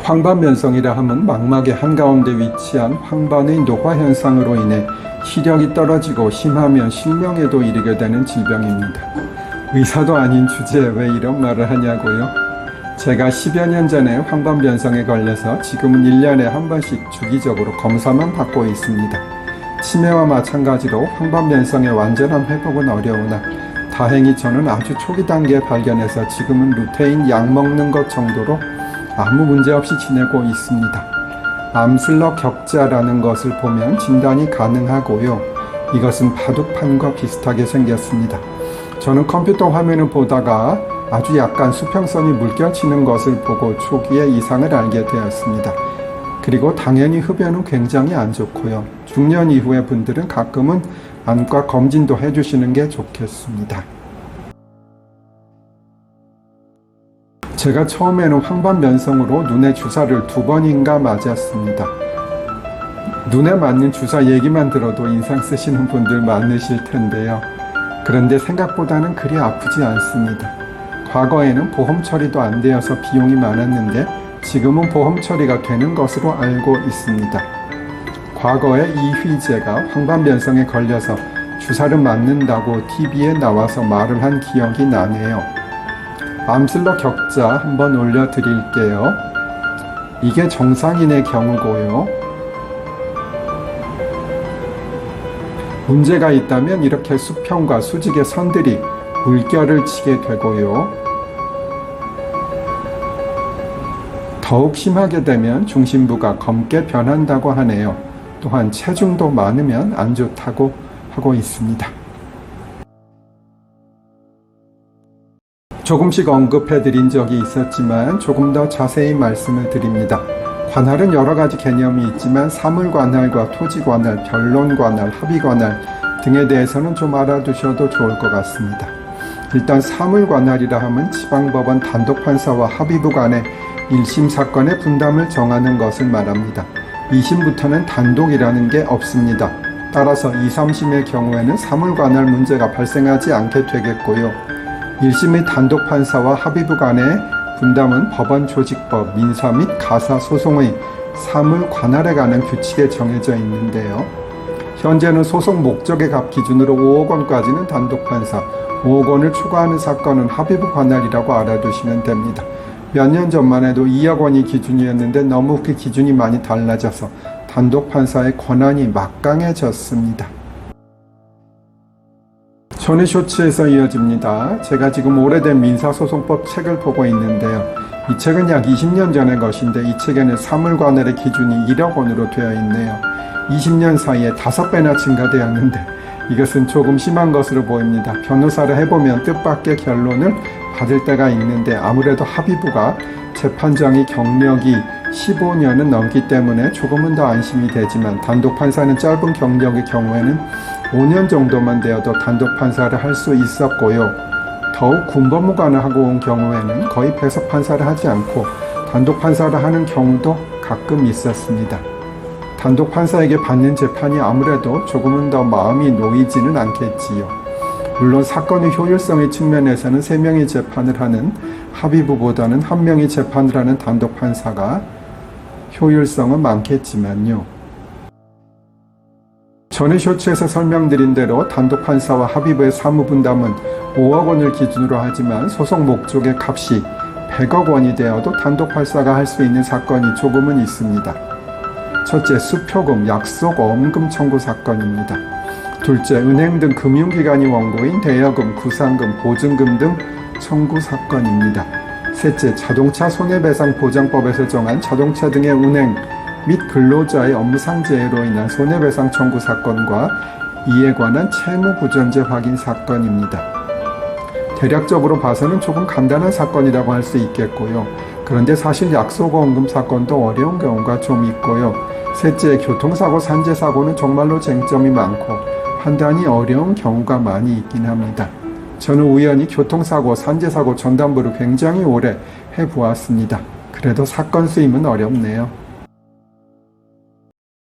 황반변성이라 함은 망막의 한가운데 위치한 황반의 노화 현상으로 인해 시력이 떨어지고 심하면 실명에도 이르게 되는 질병입니다. 의사도 아닌 주제에 왜 이런 말을 하냐고요? 제가 10여 년 전에 황반변성에 걸려서 지금은 1년에 한 번씩 주기적으로 검사만 받고 있습니다. 치매와 마찬가지로 황반변성의 완전한 회복은 어려우나 다행히 저는 아주 초기 단계에 발견해서 지금은 루테인 약 먹는 것 정도로 아무 문제 없이 지내고 있습니다. 암슬러 격자라는 것을 보면 진단이 가능하고요. 이것은 바둑판과 비슷하게 생겼습니다. 저는 컴퓨터 화면을 보다가 아주 약간 수평선이 물결치는 것을 보고 초기에 이상을 알게 되었습니다. 그리고 당연히 흡연은 굉장히 안 좋고요. 중년 이후의 분들은 가끔은 안과 검진도 해주시는 게 좋겠습니다. 제가 처음에는 황반변성으로 눈에 주사를 2번인가 맞았습니다. 눈에 맞는 주사 얘기만 들어도 인상 쓰시는 분들 많으실 텐데요. 그런데 생각보다는 그리 아프지 않습니다. 과거에는 보험 처리도 안 되어서 비용이 많았는데 지금은 보험 처리가 되는 것으로 알고 있습니다. 과거에 이휘재가 황반변성에 걸려서 주사를 맞는다고 TV에 나와서 말을 한 기억이 나네요. 암슬러 격자 한번 올려드릴게요. 이게 정상인의 경우고요. 문제가 있다면 이렇게 수평과 수직의 선들이 물결을 치게 되고요. 더욱 심하게 되면 중심부가 검게 변한다고 하네요. 또한 체중도 많으면 안 좋다고 하고 있습니다. 조금씩 언급해 드린 적이 있었지만 조금 더 자세히 말씀을 드립니다. 관할은 여러 가지 개념이 있지만 사물관할과 토지관할, 변론관할, 합의관할 등에 대해서는 좀 알아두셔도 좋을 것 같습니다. 일단 사물관할이라 하면 지방법원 단독판사와 합의부 간의 1심 사건의 분담을 정하는 것을 말합니다. 2심부터는 단독이라는 게 없습니다. 따라서 2, 3심의 경우에는 사물관할 문제가 발생하지 않게 되겠고요. 1심의 단독판사와 합의부 간의 분담은 법원조직법, 민사 및 가사소송의 사물관할에 관한 규칙에 정해져 있는데요. 현재는 소송 목적의 값 기준으로 5억 원까지는 단독판사, 5억 원을 초과하는 사건은 합의부 관할이라고 알아두시면 됩니다. 몇 년 전만 해도 2억 원이 기준이었는데 너무 그 기준이 많이 달라져서 단독판사의 권한이 막강해졌습니다. 손의 쇼츠에서 이어집니다. 제가 지금 오래된 민사소송법 책을 보고 있는데요. 이 책은 약 20년 전의 것인데 이 책에는 사물관할의 기준이 1억 원으로 되어 있네요. 20년 사이에 5배나 증가되었는데 이것은 조금 심한 것으로 보입니다. 변호사를 해보면 뜻밖의 결론을 받을 때가 있는데 아무래도 합의부가 재판장이 경력이 15년은 넘기 때문에 조금은 더 안심이 되지만 단독판사는 짧은 경력의 경우에는 5년 정도만 되어도 단독판사를 할 수 있었고요. 더욱 군법무관을 하고 온 경우에는 거의 배석판사를 하지 않고 단독판사를 하는 경우도 가끔 있었습니다. 단독판사에게 받는 재판이 아무래도 조금은 더 마음이 놓이지는 않겠지요. 물론 사건의 효율성의 측면에서는 3명이 재판을 하는 합의부보다는 1명이 재판을 하는 단독판사가 효율성은 많겠지만요. 전에 쇼츠에서 설명드린 대로 단독판사와 합의부의 사무분담은 5억 원을 기준으로 하지만 소송 목적의 값이 100억 원이 되어도 단독판사가 할 수 있는 사건이 조금은 있습니다. 첫째, 수표금, 약속, 어음금 청구 사건입니다. 둘째, 은행 등 금융기관이 원고인 대여금, 구상금, 보증금 등 청구 사건입니다. 셋째, 자동차 손해배상보장법에서 정한 자동차 등의 운행 및 근로자의 업무상재해로 인한 손해배상 청구 사건과 이에 관한 채무부전제 확인 사건입니다. 대략적으로 봐서는 조금 간단한 사건이라고 할 수 있겠고요. 그런데 사실 약속어음금 사건도 어려운 경우가 좀 있고요. 셋째, 교통사고, 산재사고는 정말로 쟁점이 많고 판단이 어려운 경우가 많이 있긴 합니다. 저는 우연히 교통사고, 산재사고 전담부를 굉장히 오래 해보았습니다. 그래도 사건 수임은 어렵네요.